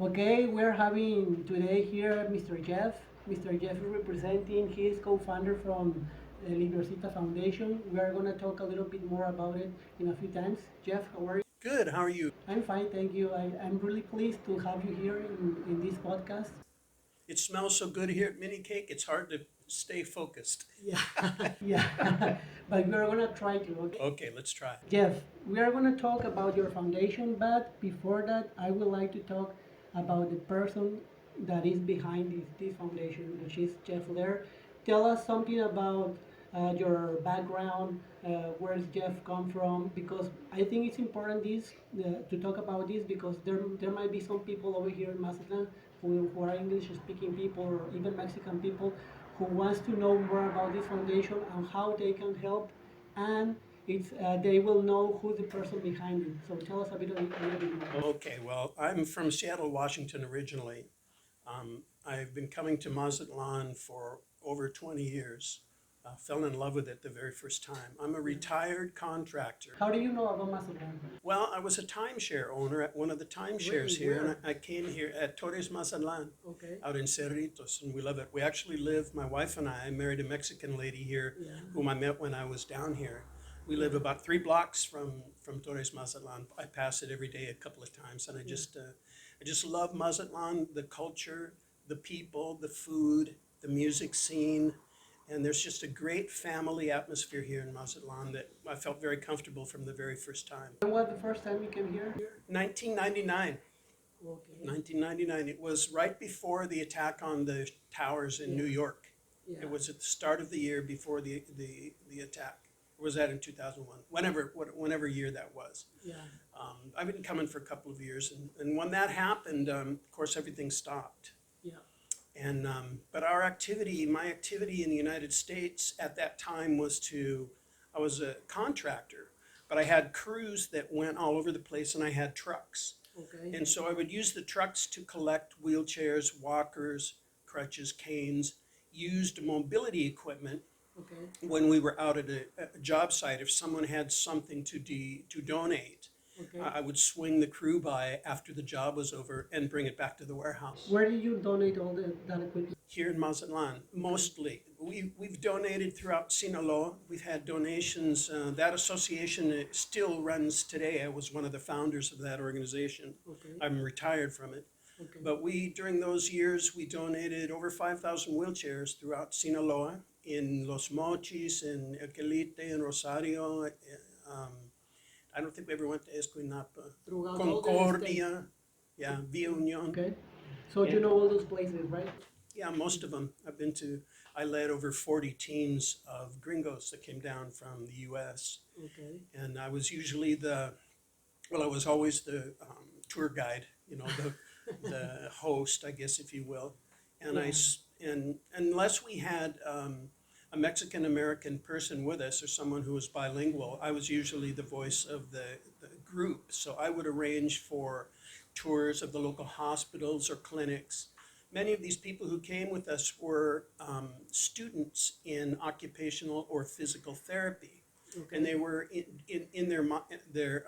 Okay, we're having today here Mr. Jeff. Mr. Jeff is representing, he is co-founder from Liviercita Foundation. We are going to talk a little bit more about it in a few times. Jeff, how are you? Good. How are you? I'm fine, thank you. I'm really pleased to have you here in this podcast. It smells so good here at Mini Cake. It's hard to stay focused. Yeah, yeah, but we are going to try to, okay? Okay, let's try. Jeff, we are going to talk about your foundation, but before that, I would like to talk about the person that is behind this foundation, which is Jeff Lair. Tell us something about your background, where does Jeff come from? Because I think it's important to talk about this because there might be some people over here in Mazatlan who are English speaking people or even Mexican people who wants to know more about this foundation and how they can help and they will know who's the person behind it. So tell us a little bit more. Okay, well, I'm from Seattle, Washington originally. I've been coming to Mazatlan for over 20 years. Fell in love with it the very first time. I'm a retired contractor. How do you know about Mazatlan? Well, I was a timeshare owner at one of the timeshares Really? here, and Where? I came here at Torres Mazatlan Okay. out in Cerritos, and we love it. We actually live, my wife and I married a Mexican lady here Yeah. whom I met when I was down here. We live about 3 blocks from Torres Mazatlan. I pass it every day a couple of times, and I just love Mazatlan, the culture, the people, the food, the music scene, and there's just a great family atmosphere here in Mazatlan that I felt very comfortable from the very first time. When was the first time you came here? 1999. Okay. 1999. It was right before the attack on the towers in New York. Yeah. It was at the start of the year before the attack. Or was that in 2001? Whenever year that was. Yeah. I've been coming for a couple of years, and when that happened, of course, everything stopped. Yeah. And but my activity in the United States at that time I was a contractor, but I had crews that went all over the place, and I had trucks. Okay. And so I would use the trucks to collect wheelchairs, walkers, crutches, canes, used mobility equipment Okay. when we were out at a job site. If someone had something to donate, Okay. I would swing the crew by after the job was over and bring it back to the warehouse. Where did you donate all that equipment? Here in Mazatlan, mostly. We've donated throughout Sinaloa. We've had donations. That association still runs today. I was one of the founders of that organization. Okay. I'm retired from it. Okay. But during those years, we donated over 5,000 wheelchairs throughout Sinaloa, in Los Mochis, in Equilite, in Rosario. I don't think we ever went to Escuinapa. Throughout all the Concordia, yeah, Villa Union. Okay. So you know all those places, right? Yeah, most of them. I led over 40 teams of gringos that came down from the U.S. Okay. And I was usually I was always the tour guide, the host, I guess, if you will. And and unless we had a Mexican American person with us or someone who was bilingual, I was usually the voice of the group. So I would arrange for tours of the local hospitals or clinics. Many of these people who came with us were students in occupational or physical therapy. Okay. And they were in their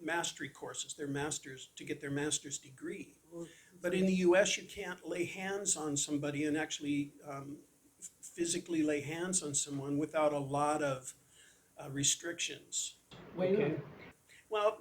mastery courses, to get their master's degree. Well, But in the U.S., you can't lay hands on somebody and actually physically lay hands on someone without a lot of restrictions. why not? Okay. Well,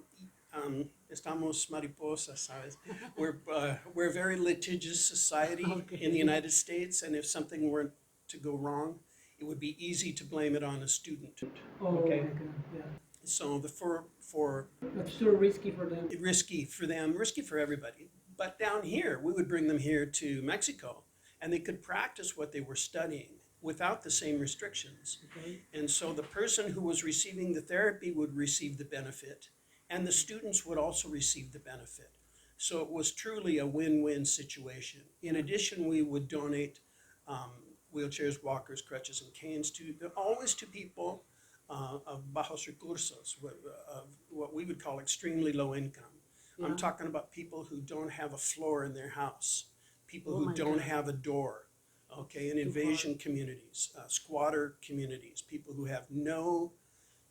estamos mariposas, sabes? We're a very litigious society Okay. in the United States, and if something were to go wrong, it would be easy to blame it on a student. Oh, Okay. okay. Yeah. So for That's too risky for them. risky for them, risky for everybody. But down here, we would bring them here to Mexico, and they could practice what they were studying without the same restrictions. Okay. And so the person who was receiving the therapy would receive the benefit, and the students would also receive the benefit. So it was truly a win-win situation. In addition, we would donate wheelchairs, walkers, crutches, and canes always to people of bajos recursos, of what we would call extremely low income. Yeah. I'm talking about people who don't have a floor in their house, people Oh who my don't God. have a door, okay, in invasion communities, squatter communities, people who have no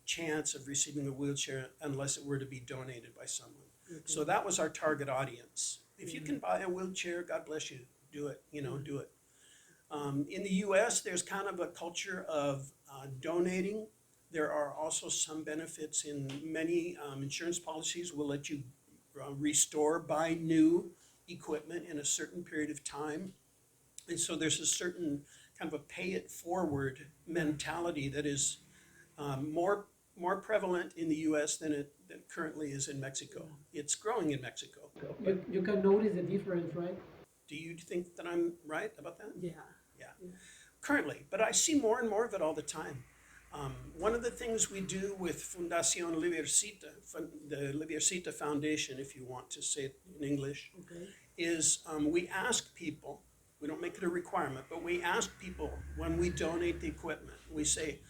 chance of receiving a wheelchair unless it were to be donated by someone. Okay. So that was our target audience. If you can buy a wheelchair, God bless you, do it, do it. In the US, there's kind of a culture of donating. There are also some benefits in many insurance policies will let you restore, buy new equipment in a certain period of time. And so there's a certain kind of a pay it forward mentality that is more prevalent in the US than it currently is in Mexico. It's growing in Mexico. You can notice the difference, right? Do you think that I'm right about that? Yeah. Yeah. Currently, but I see more and more of it all the time. One of the things we do with Fundaciòn Liviercita, the Liviercita Foundation, if you want to say it in English, Okay. is we ask people, we don't make it a requirement, but we ask people when we donate the equipment, we say,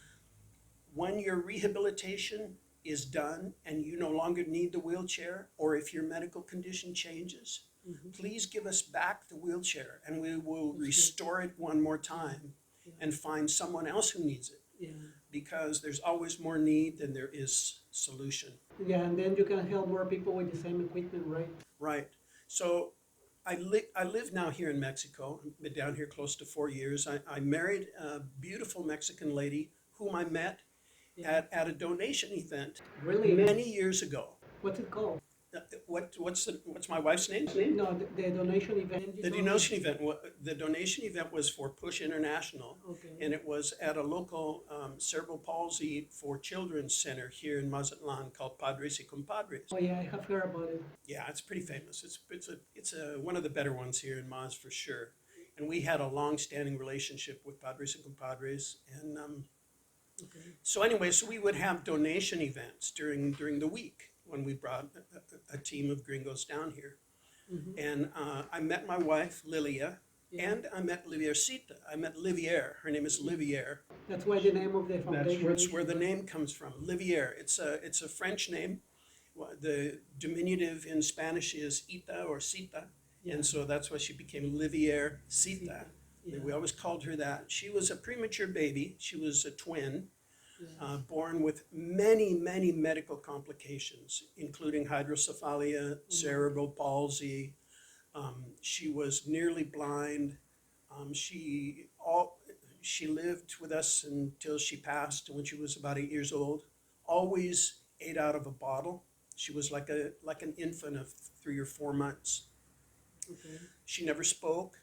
when your rehabilitation is done and you no longer need the wheelchair, or if your medical condition changes, please give us back the wheelchair and we will restore it one more time and find someone else who needs it. Yeah. Because there's always more need than there is solution. Yeah, and then you can help more people with the same equipment, right? Right. So I live now here in Mexico. I've been down here close to 4 years. I married a beautiful Mexican lady whom I met at a donation event Really? many years ago. What's it called? What's my wife's name? No, the donation event. The donation event was for Push International, Okay. and it was at a local cerebral palsy for children's center here in Mazatlan called Padres y Compadres. Oh yeah, I have heard about it. Yeah, it's pretty famous. It's one of the better ones here in Maz for sure. And we had a long-standing relationship with Padres y Compadres, and Okay. so anyway, so we would have donation events during the week when we brought a team of gringos down here. And I met my wife, Lilia, and I met Liviercita. I met Livier. Her name is Livier. That's why the name of the foundation. That's where the name comes from, Livier. It's a French name. The diminutive in Spanish is ita or cita, and so that's why she became Liviercita. Yeah. We always called her that. She was a premature baby. She was a twin, born with many, many medical complications, including hydrocephalia, cerebral palsy. She was nearly blind. She lived with us until she passed when she was about 8 years old. Always ate out of a bottle. She was like an infant of 3 or 4 months. Okay. She never spoke.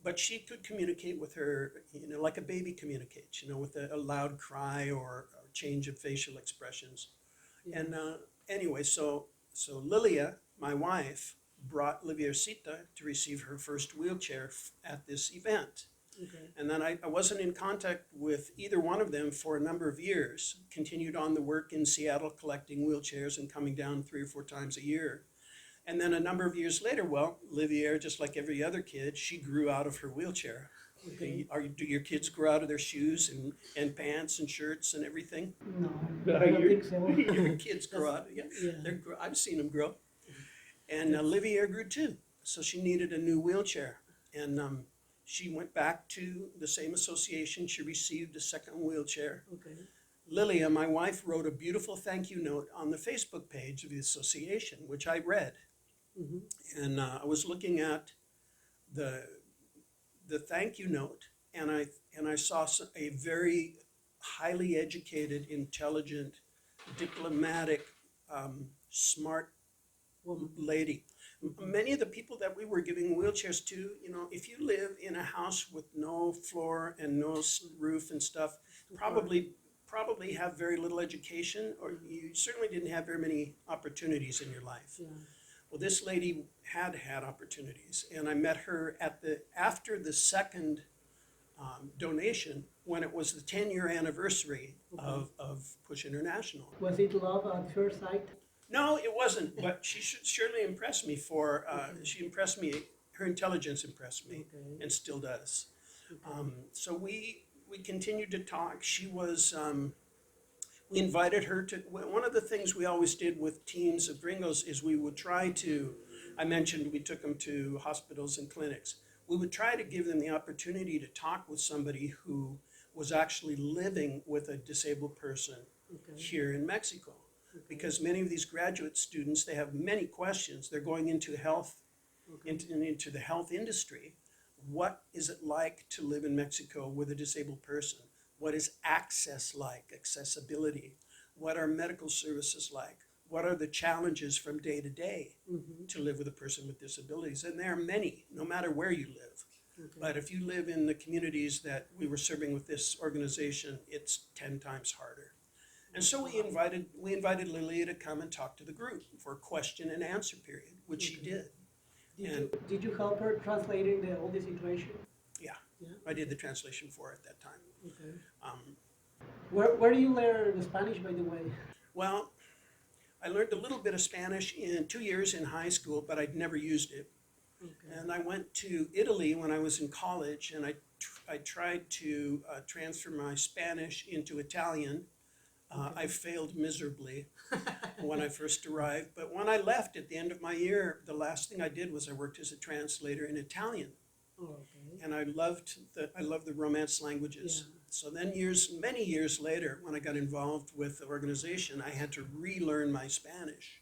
But she could communicate with her, like a baby communicates, with a loud cry or change of facial expressions. Yeah. And anyway, so Lilia, my wife, brought Liviercita to receive her first wheelchair at this event. Okay. And then I wasn't in contact with either one of them for a number of years, continued on the work in Seattle collecting wheelchairs and coming down 3 or 4 times a year. And then a number of years later, Livier, just like every other kid, she grew out of her wheelchair. Okay. Do your kids grow out of their shoes and pants and shirts and everything? No, I don't think so. Your kids grow out. Yeah, Yeah. I've seen them grow. And Livier grew too, so she needed a new wheelchair. And she went back to the same association. She received a second wheelchair. Okay. Lilia, my wife, wrote a beautiful thank you note on the Facebook page of the association, which I read. And I was looking at the thank you note, and I saw a very highly educated, intelligent, diplomatic, smart lady. Many of the people that we were giving wheelchairs to, if you live in a house with no floor and no roof and stuff, probably have very little education, or you certainly didn't have very many opportunities in your life. Yeah. Well, this lady had opportunities, and I met her after the second donation, when it was the 10-year anniversary of Push International. Was it love at first sight? No, it wasn't, but she surely impressed me she impressed me, her intelligence impressed me, Okay. and still does. Okay. So we continued to talk. She was, we invited her to, one of the things we always did with teams of gringos is we would try to, I mentioned we took them to hospitals and clinics. We would try to give them the opportunity to talk with somebody who was actually living with a disabled person Okay. here in Mexico. because many of these graduate students, they have many questions. They're going into health, into the health industry. What is it like to live in Mexico with a disabled person? What is access like, accessibility? What are medical services like? What are the challenges from day to day to live with a person with disabilities? And there are many, no matter where you live. But if you live in the communities that we were serving with this organization, it's 10 times harder. And so we invited Lilia to come and talk to the group for a question and answer period, which she did. Did you help her translating all the situation? Yeah, I did the translation for her at that time. Okay. Where do you learn Spanish, by the way? Well, I learned a little bit of Spanish in 2 years in high school, but I'd never used it. And I went to Italy when I was in college, and I tried to transfer my Spanish into Italian. I failed miserably when I first arrived, but when I left at the end of my year, the last thing I did was I worked as a translator in Italian. And I loved the Romance languages. So then many years later, when I got involved with the organization, I had to relearn my Spanish,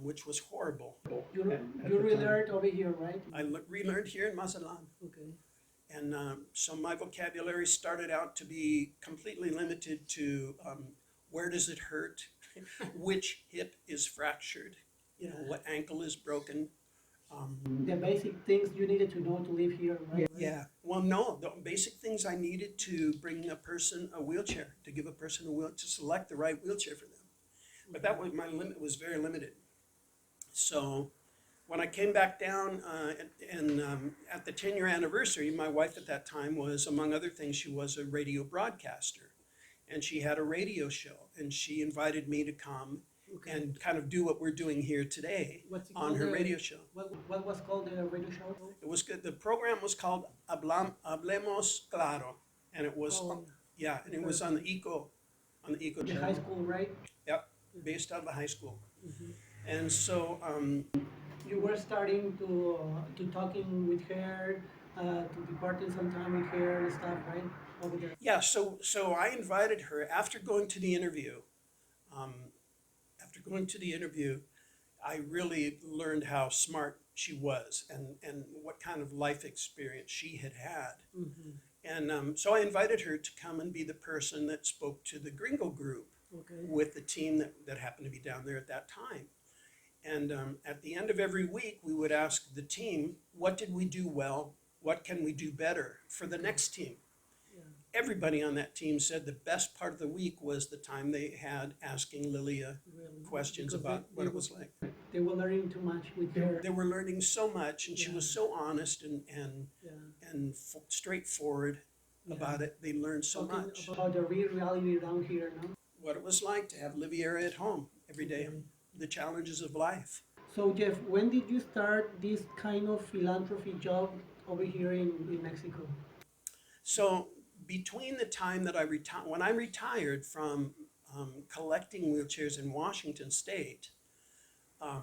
which was horrible. You relearned over here, right? I relearned here in Mazatlan. Okay. And so my vocabulary started out to be completely limited to where does it hurt, which hip is fractured, what ankle is broken. The basic things you needed to know to live here, right? Yeah. Well, no, the basic things I needed to bring a person a wheelchair, to give a person a wheelchair, to select the right wheelchair for them. But that was my limit, was very limited. So when I came back down at the 10-year anniversary, my wife at that time was, among other things, she was a radio broadcaster. And she had a radio show, and she invited me to come and kind of do what we're doing here today on her radio show. What was called the radio show? It was good. The program was called Hablemos Claro, and it was and it was on the Eco The channel. high school, right? Yep, based out of the high school. And so you were starting to talking with her, to departing some time with her and stuff, right? Over there. yeah, so I invited her after going to the interview. I really learned how smart she was and what kind of life experience she had had. And so I invited her to come and be the person that spoke to the Gringo group with the team that happened to be down there at that time. And at the end of every week, we would ask the team, what did we do well? What can we do better for the next team? Everybody on that team said the best part of the week was the time they had asking Lilia questions about what it was like. They were learning too much with her. They were learning so much, and she was so honest and straightforward about it. They learned so much. About the real reality down here, no? What it was like to have Liviera at home every day, the challenges of life. So Jeff, when did you start this kind of philanthropy job over here in Mexico? So between the time that when I retired from collecting wheelchairs in Washington State, I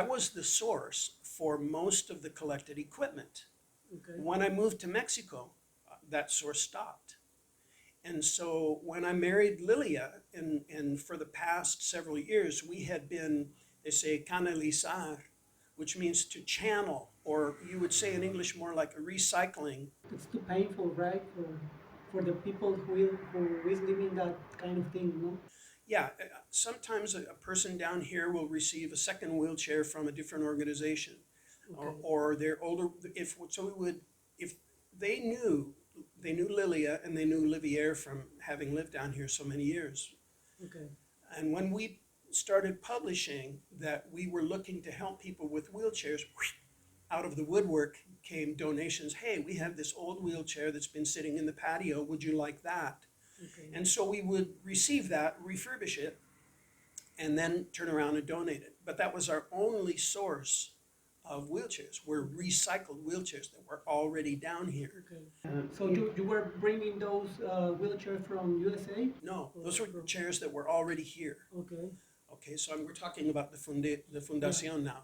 was the source for most of the collected equipment. When I moved to Mexico, that source stopped. And so when I married Lilia, and for the past several years, we had been, they say, canalizar, which means to channel, or you would say in English more like a recycling. It's too painful, right, for the people who is living that kind of thing, no? Yeah, sometimes a person down here will receive a second wheelchair from a different organization, or they're older. If they knew Lilia and they knew Livier from having lived down here so many years. And when we started publishing that we were looking to help people with wheelchairs, out of the woodwork came donations. Hey, we have this old wheelchair that's been sitting in the patio. Would you like that? And so we would receive that, refurbish it, and then turn around and donate it. But that was our only source of wheelchairs, were recycled wheelchairs that were already down here. So you were bringing those wheelchairs from USA? No, those were chairs that were already here. Okay, so we're talking about the Fundacion now.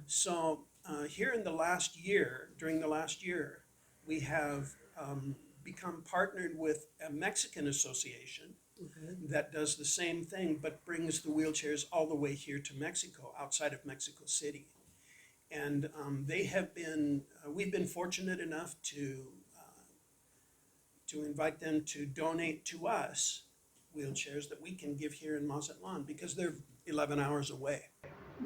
So here in during the last year, we have become partnered with a Mexican association Okay. that does the same thing, but brings the wheelchairs all the way here to Mexico, outside of Mexico City. And they have been, we've been fortunate enough to invite them to donate to us wheelchairs that we can give here in Mazatlan because they're 11 hours away.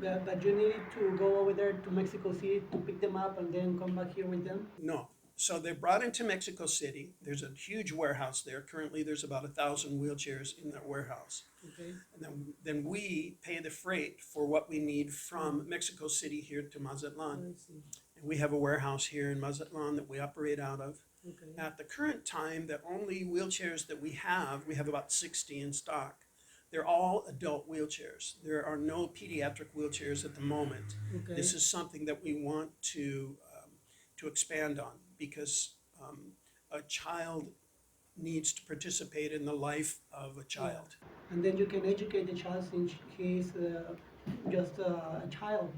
But you need to go over there to Mexico City to pick them up and then come back here with them? No. So they're brought into Mexico City. There's a huge warehouse there. Currently, there's about 1,000 wheelchairs in that warehouse. Okay. And then we pay the freight for what we need from Mexico City here to Mazatlan. I see. And we have a warehouse here in Mazatlan that we operate out of. Okay. At the current time, the only wheelchairs that we have about 60 in stock. They're all adult wheelchairs. There are no pediatric wheelchairs at the moment. Okay. This is something that we want to expand on because a child needs to participate in the life of a child. And then you can educate the child since he's just a child,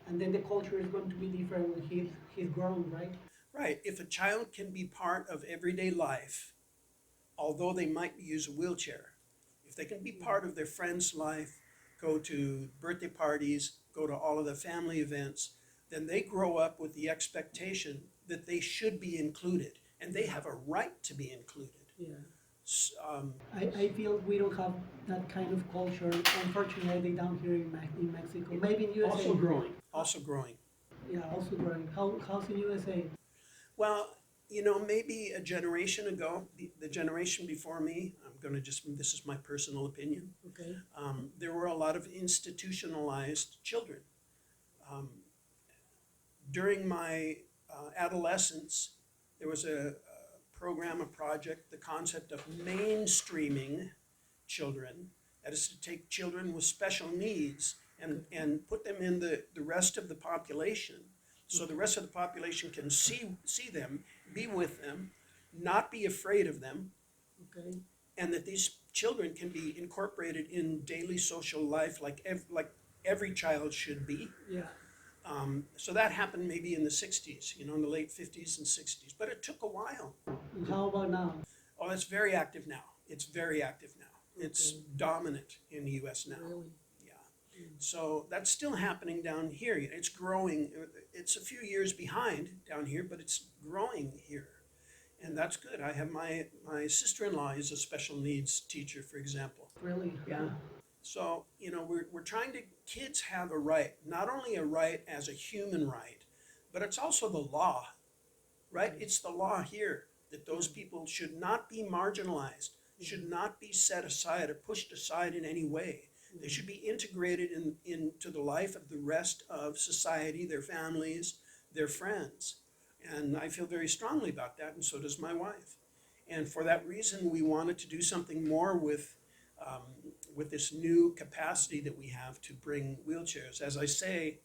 and then the culture is going to be different when he's grown, right? Right. If a child can be part of everyday life, although they might use a wheelchair, if they can be part of their friend's life, go to birthday parties, go to all of the family events, then they grow up with the expectation that they should be included, and they have a right to be included. Yeah. I I feel we don't have that kind of culture, unfortunately, down here in Mexico. Maybe in USA. Also growing. Also growing. Yeah, also growing. How's in USA? Well, maybe a generation ago, the generation before me, this is my personal opinion, Okay. there were a lot of institutionalized children. During my adolescence, there was a program, a project, the concept of mainstreaming children. That is to take children with special needs and put them in the rest of the population. So the rest of the population can see them, be with them, not be afraid of them, Okay. and that these children can be incorporated in daily social life like every child should be. Yeah. So that happened maybe in the 60s, in the late 50s and 60s, but it took a while. And how about now? Oh, it's very active now. It's very active now. It's Okay. dominant in the U.S. now. Really? Yeah. So that's still happening down here. It's growing. It's a few years behind down here, but it's growing here. And that's good. I have my sister-in-law is a special needs teacher, for example. Really? Yeah. So, we're trying to, kids have a right, not only a right as a human right, but it's also the law, right? It's the law here that those people should not be marginalized, should not be set aside or pushed aside in any way. They should be integrated into the life of the rest of society, their families, their friends. And I feel very strongly about that, and so does my wife. And for that reason, we wanted to do something more with this new capacity that we have to bring wheelchairs. As I say,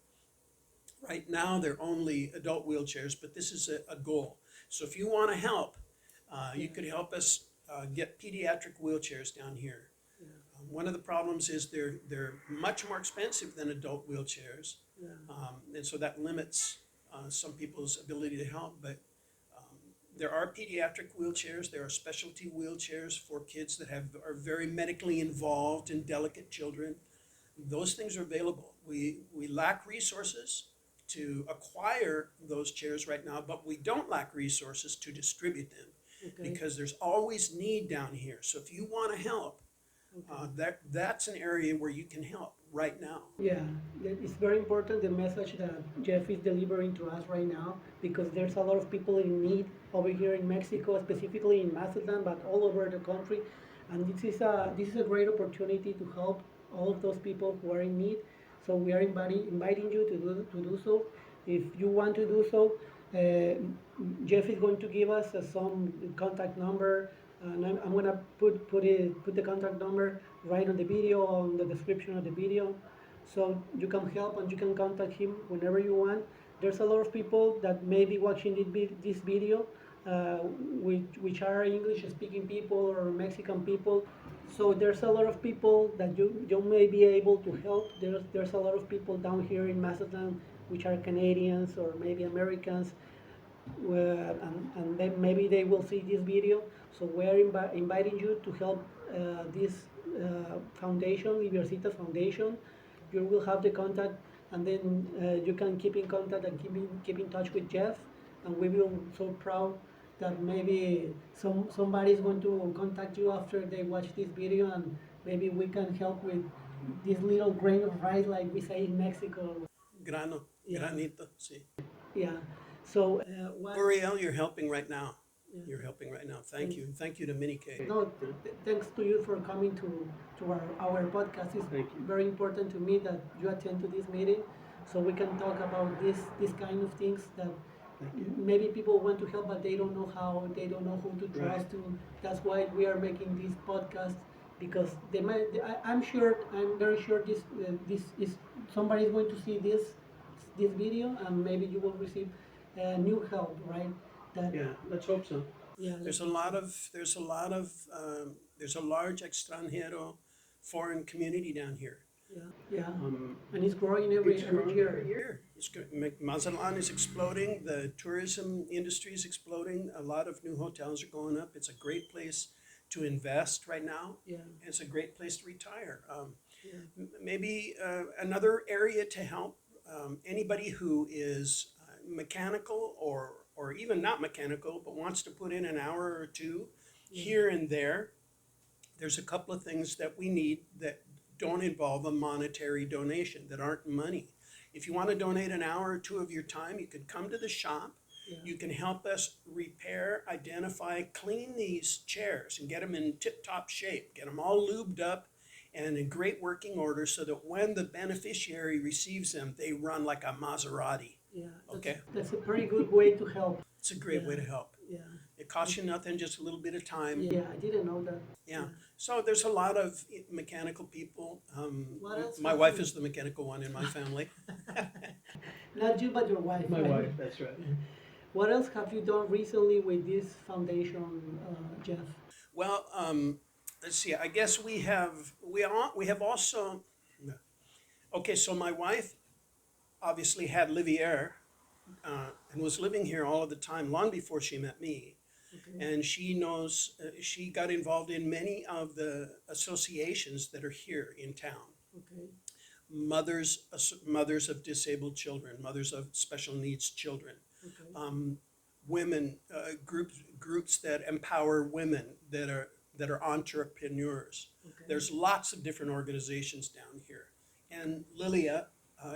right now they're only adult wheelchairs, but this is a goal. So if you want to help, you could help us get pediatric wheelchairs down here. Yeah. One of the problems is they're much more expensive than adult wheelchairs, Yeah. and so that limits some people's ability to help. But there are pediatric wheelchairs. There are specialty wheelchairs for kids that are very medically involved and delicate children. Those things are available. We lack resources to acquire those chairs right now, but we don't lack resources to distribute them. Okay. Because there's always need down here. So if you want to help, that's an area where you can help right now. Yeah, it's very important, the message that Jeff is delivering to us right now, because there's a lot of people in need over here in Mexico, specifically in Mazatlan, but all over the country. And this is a great opportunity to help all of those people who are in need. So we are inviting you to do so. If you want to do so, Jeff is going to give us some contact number, and I'm gonna put the contact number right on the video, on the description of the video, so you can help and you can contact him whenever you want. There's a lot of people that may be watching this video, which are English-speaking people or Mexican people. So there's a lot of people that you may be able to help. There's a lot of people down here in Mazatlan which are Canadians or maybe Americans, and then maybe they will see this video. So we're inviting you to help this foundation, Liviercita Foundation, you will have the contact, and then you can keep in contact and keep in touch with Jeff, and we will so proud that maybe somebody is going to contact you after they watch this video, and maybe we can help with this little grain of rice, like we say in Mexico. Grano, Yeah. granito, sí. Yeah. So what? Uriel, you're helping right now. Yeah. You're helping right now. Thank you. And thank you to Minnie K. No, thanks to you for coming to our podcast. It's Thank you. very important to me that you attend to this meeting, so we can talk about this kind of things that maybe people want to help, but they don't know how, they don't know who to trust Right. to. That's why we are making this podcast, because they might. I'm sure. I'm very sure this is somebody is going to see this video, and maybe you will receive new help, right? That Yeah, let's hope so. yeah. There's a large extranjero foreign community down here. Yeah, yeah, and it's growing every year. Year. Mazatlan is exploding. The tourism industry is exploding. A lot of new hotels are going up. It's a great place to invest right now. Yeah, It's a great place to retire. yeah, Maybe another area to help anybody who is mechanical or even not mechanical, but wants to put in an hour or two here and there. There's a couple of things that we need that don't involve a monetary donation, that aren't money. If you want to donate an hour or two of your time, you could come to the shop. yeah. You can help us repair, identify, clean these chairs and get them in tip-top shape, get them all lubed up and in great working order, so that when the beneficiary receives them, they run like a Maserati. Yeah, Okay. that's a pretty good way to help. It's a great way to Yeah. help. Yeah, It costs you nothing, just a little bit of time. yeah, I didn't know that. Yeah. So there's a lot of mechanical people. What else My have wife you- is the mechanical one in my family. Not you, but your wife. My right? wife, that's right. What else have you done recently with this foundation, Jeff? Well, let's see. I guess we have also. Okay, so my wife obviously had Livier and was living here all of the time, long before she met me. Okay. And she knows, she got involved in many of the associations that are here in town. Okay. Mothers of disabled children, mothers of special needs children, Okay. women, groups that empower women that are entrepreneurs. Okay. There's lots of different organizations down here. And Lilia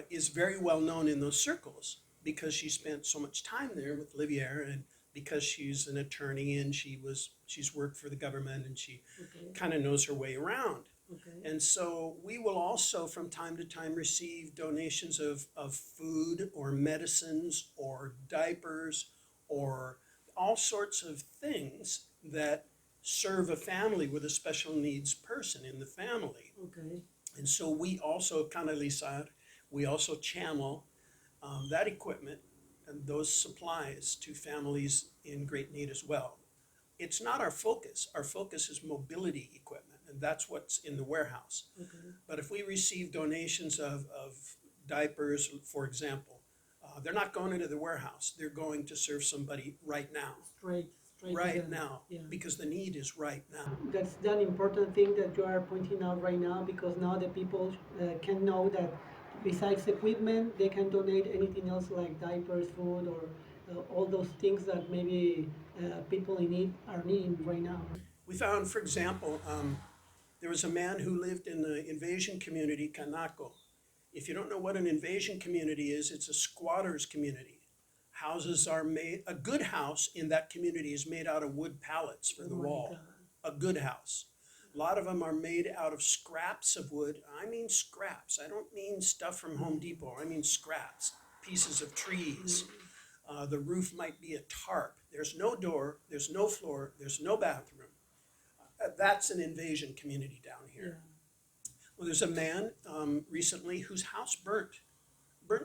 is very well known in those circles because she spent so much time there with Livier, and because she's an attorney and she's worked for the government, and she Okay. kind of knows her way around. Okay. And so we will also from time to time receive donations of food or medicines or diapers or all sorts of things that serve a family with a special needs person in the family. Okay. And so we also, canalizar, we also channel that equipment and those supplies to families in great need as well. It's not our focus. Our focus is mobility equipment, and that's what's in the warehouse. Okay. But if we receive donations of diapers, for example, they're not going into the warehouse. They're going to serve somebody right now. Straight to Right them. now. Yeah. Because the need is right now. That's an important thing that you are pointing out right now, because now the people can know that besides equipment, they can donate anything else like diapers, food, or all those things that maybe people in need are needing right now. We found, for example, there was a man who lived in the invasion community, Kanako. If you don't know what an invasion community is, it's a squatters community. Houses are made, a good house in that community is made out of wood pallets for the Oh my wall. God. A good house. A lot of them are made out of scraps of wood. I mean scraps. I don't mean stuff from Home Depot. I mean scraps, pieces of trees. The roof might be a tarp. There's no door, there's no floor, there's no bathroom. That's an invasion community down Yeah. here. Well, there's a man recently whose house burnt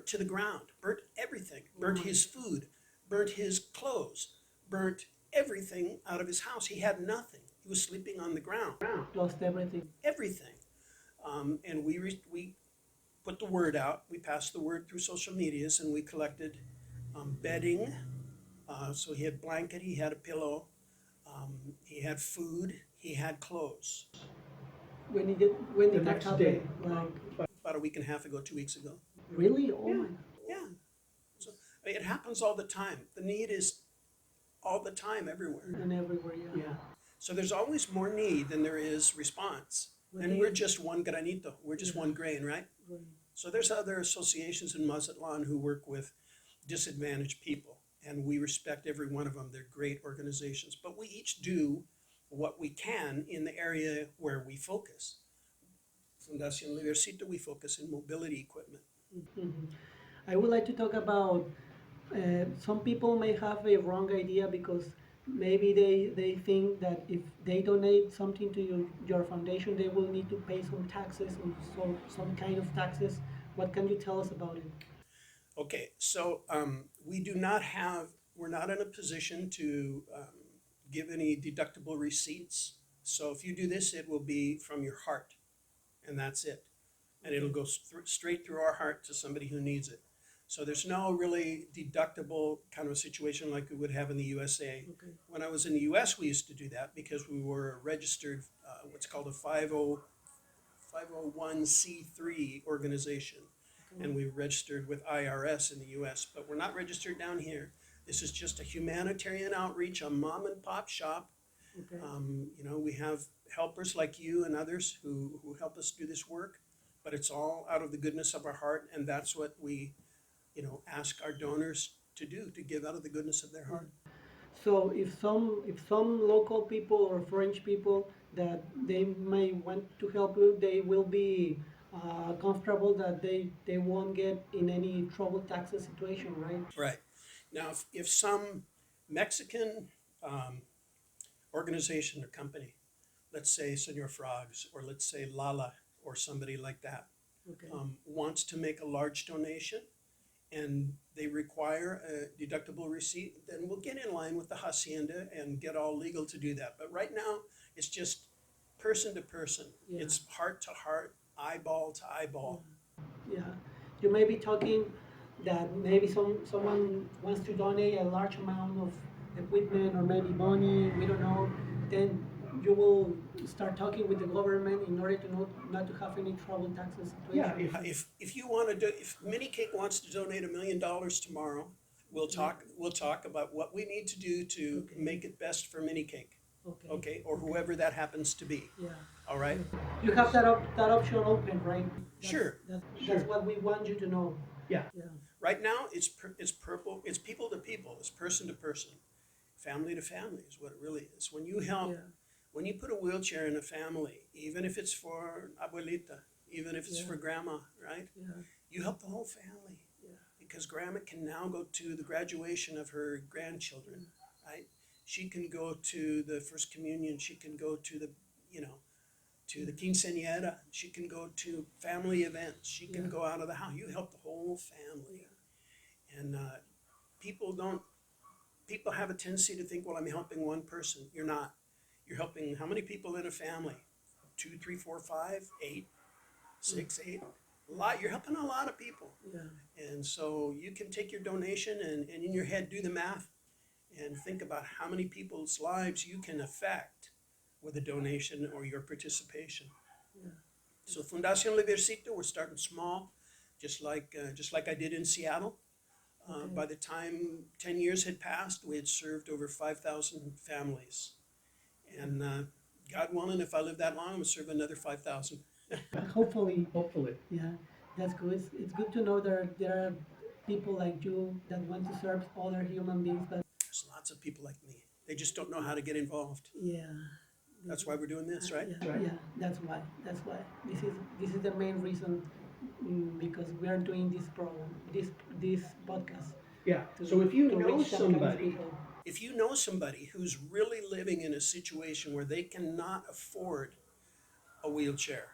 to the ground, burnt everything, burnt his food, burnt his clothes, burnt everything out of his house. He had nothing. He was sleeping on the ground. Lost everything. Everything. And we put the word out. We passed the word through social medias, and we collected bedding. So he had blanket, he had a pillow, he had food, he had clothes When The did that next happen? day. Like, about a week and a half ago, 2 weeks ago. really? Oh Yeah. my. Yeah. So it happens all the time. The need is all the time everywhere. And everywhere, yeah. Yeah. So there's always more need than there is response. And Okay. we're just one granito. We're just Yeah. one grain, right? Right. So there's other associations in Mazatlan who work with disadvantaged people, and we respect every one of them. They're great organizations, but we each do what we can in the area where we focus. Fundacion Liviercita, we focus in mobility equipment. Mhm. I would like to talk about some people may have a wrong idea because maybe they think that if they donate something to your foundation, they will need to pay some taxes or some kind of taxes. What can you tell us about it? Okay, so we do not have, we're not in a position to give any deductible receipts. So if you do this, it will be from your heart, and that's it. And it'll go straight through our heart to somebody who needs it. So there's no really deductible kind of a situation like we would have in the USA. Okay. When I was in the US, we used to do that because we were a registered, what's called a 501c3 organization. And we registered with IRS in the US, but we're not registered down here. This is just a humanitarian outreach, a mom and pop shop. Okay. We have helpers like you and others who help us do this work, but it's all out of the goodness of our heart, and that's what we, ask our donors to do, to give out of the goodness of their heart. So if some local people or French people that they may want to help you, they will be comfortable that they won't get in any trouble taxes situation, right? Right. Now, if some Mexican organization or company, let's say Senor Frogs, or let's say Lala, or somebody like that, Okay. wants to make a large donation and they require a deductible receipt, then we'll get in line with the hacienda and get all legal to do that. But right now, it's just person to person. Yeah. It's heart to heart, eyeball to eyeball. Yeah, you may be talking that maybe someone wants to donate a large amount of equipment or maybe money, we don't know, then you will start talking with the government in order to not to have any trouble taxes Yeah, situation. If you want to do, if Mini Cake wants to donate $1 million tomorrow, we'll talk about what we need to do to Okay. make it best for Mini Cake, Okay. okay, or whoever that happens to be. Yeah. All right. You have that option open, right? Sure. That's what we want you to know. Yeah. Yeah. Right now, it's purple. It's people to people. It's person to person, family to family is what it really is. When you help, Yeah. when you put a wheelchair in a family, even if it's for abuelita, even if it's Yeah. for grandma, right? Yeah. You help the whole family. Yeah. Because grandma can now go to the graduation of her grandchildren, right? She can go to the first communion. She can go to the, to the quinceañera. She can go to family events. She can Yeah. go out of the house. You help the whole family. And people have a tendency to think, well, I'm helping one person. You're not. You're helping how many people in a family? 2, 3, 4, 5, 8, 6, 8. A lot. You're helping a lot of people. Yeah. And so you can take your donation and in your head do the math and think about how many people's lives you can affect with a donation or your participation. Yeah. So Fundacion Liviercita, we're starting small, just like I did in Seattle. Okay. By the time 10 years had passed, we had served over 5,000 families. And God willing, if I live that long, I'm going to serve another 5,000. Hopefully. Hopefully. Yeah, that's good. It's good to know there are people like you that want to serve other human beings. But There's lots of people like me. They just don't know how to get involved. yeah, That's why we're doing this, right? yeah, Right. yeah. That's why. This is the main reason because we are doing this program, this podcast. Yeah. To, So if you to know reach some kind of somebody, people. If you know somebody who's really living in a situation where they cannot afford a wheelchair,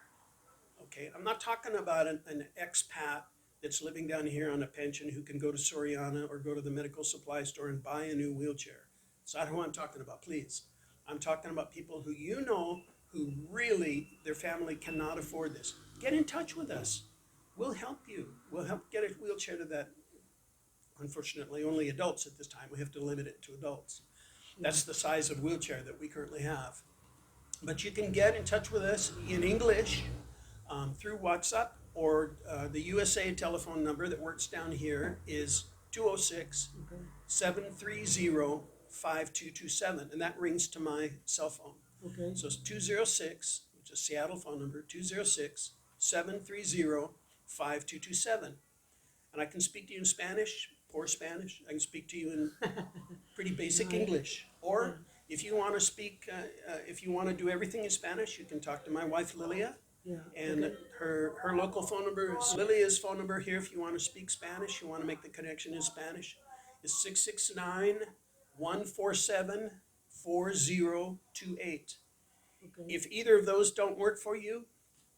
okay, I'm not talking about an expat that's living down here on a pension who can go to Soriana or go to the medical supply store and buy a new wheelchair. That's not who I'm talking about, please. I'm talking about people who who really, their family cannot afford this. Get in touch with us. We'll help you. We'll help get a wheelchair to that. Unfortunately, only adults at this time. We have to limit it to adults. That's the size of wheelchair that we currently have. But you can get in touch with us in English through WhatsApp, or the USA telephone number that works down here is 206 Okay. 730 5227, and that rings to my cell phone. Okay. So it's 206, which is Seattle phone number, 206 730 5227. And I can speak to you in Spanish, poor Spanish. I can speak to you in pretty basic English. Or if you want to speak, if you want to do everything in Spanish, you can talk to my wife, Lilia. Yeah. And Okay. her local phone number is Lilia's phone number here. If you want to speak Spanish, you want to make the connection in Spanish, is 669-147-4028. Okay. If either of those don't work for you,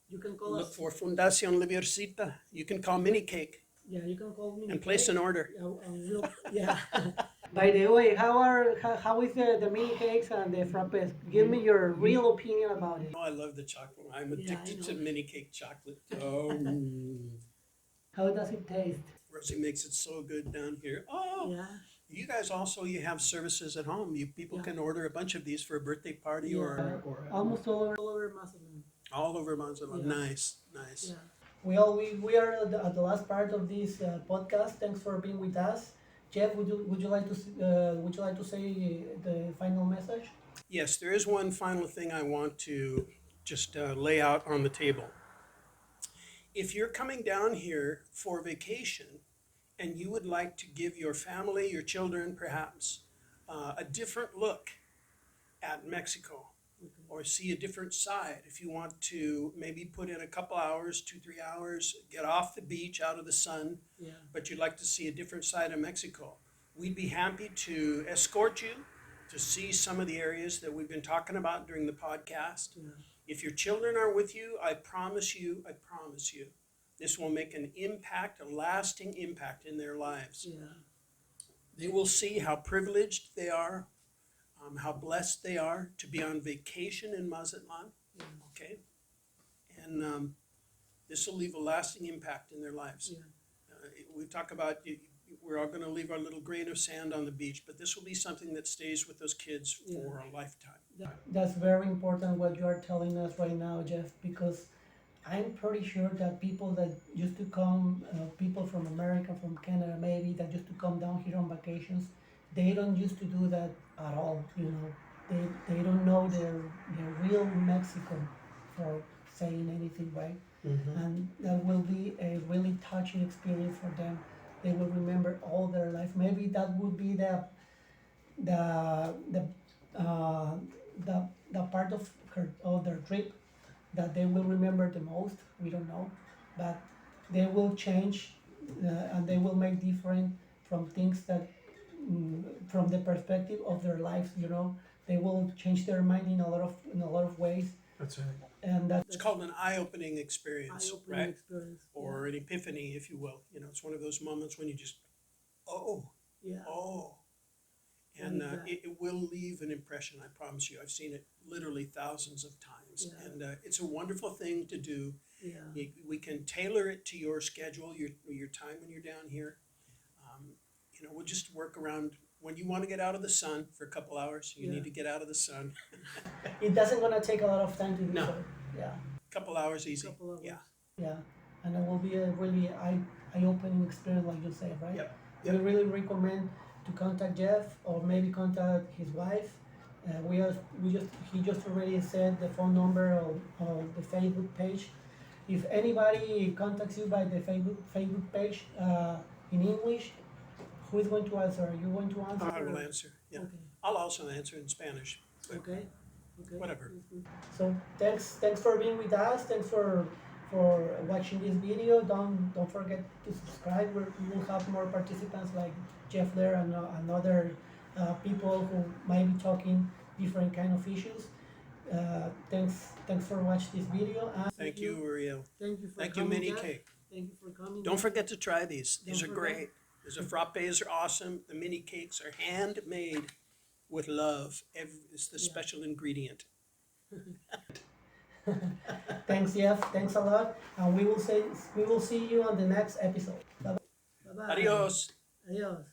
You can call look us. for Fundaciòn Liviercita. You can call Mini Cake Yeah, you can call me. and place an order. Yeah. By the way, how is the mini cakes and the frappes? Give me your real opinion about it. Oh, I love the chocolate. I'm Yeah, I addicted to know. Mini Cake chocolate. Oh, How does it taste? Rosie makes it so good down here. Oh, Yeah. you guys also, you have services at home. You people Yeah. can order a bunch of these for a birthday party Yeah. or Almost all over Mazatlan. all over Montserrat. Yeah. Nice, nice. Yeah. We are at the last part of this podcast. Thanks for being with us. Jeff, would you like to say the final message? Yes, there is one final thing I want to just lay out on the table. If you're coming down here for vacation and you would like to give your family, your children perhaps, a different look at Mexico, or see a different side, if you want to maybe put in a couple hours, 2-3 hours, get off the beach, out of the sun, Yeah. but you'd like to see a different side of Mexico, we'd be happy to escort you to see some of the areas that we've been talking about during the podcast. Yeah. If your children are with you, I promise you, this will make an impact, a lasting impact in their lives. Yeah. They will see how privileged they are, how blessed they are to be on vacation in Mazatlan, Yeah. okay? And this will leave a lasting impact in their lives. Yeah. We talk about, we're all gonna leave our little grain of sand on the beach, but this will be something that stays with those kids for a lifetime. That's very important what you are telling us right now, Jeff, because I'm pretty sure that people that used to come, people from America, from Canada maybe, that used to come down here on vacations, they don't used to do that at all, you know. They don't know their real Mexico, for saying anything, right? And that will be a really touching experience for them. They will remember all their life. Maybe that would be the uh, the part of their trip that they will remember the most. We don't know, but they will change and they will make different from things that from the perspective of their lives. You know, they will change their mind in a lot of ways. That's right. And that's It's called an eye-opening experience, eye-opening right? experience. Or an epiphany, if you will. You know, it's one of those moments when you just, oh, Yeah. oh. What And is that? it will leave an impression, I promise you. I've seen it literally thousands of times. Yeah. And it's a wonderful thing to do. Yeah. We can tailor it to your schedule, your time when you're down here. You know, we'll just work around when you want to get out of the sun for a couple hours. You Yeah. need to get out of the sun. It doesn't gonna take a lot of time to do No. so. Yeah. Couple hours easy. Couple of Yeah. weeks. Yeah, and it will be a really eye-opening experience, like you said, right? Yep. We really recommend to contact Jeff or maybe contact his wife. He just already said the phone number of the Facebook page. If anybody contacts you by the Facebook page in English, who is going to answer? Are you going to answer? I will or- answer. Yeah. Okay. I'll also answer in Spanish. But Okay. Okay. Whatever. So thanks for being with us. Thanks for watching this video. Don't forget to subscribe. We will have more participants like Jeff there and other people who might be talking different kind of issues. Thanks for watching this video. And Thank you, Uriel. Thank you for Thank you, coming. Mini Jeff. Cake. Thank you for coming. Don't forget to try these. These Don't are forget. great. The frappes are awesome. The mini cakes are handmade with love. It's the special ingredient. Thanks, Jeff. Thanks a lot. And we will see you on the next episode. Bye bye. Adios. Adios.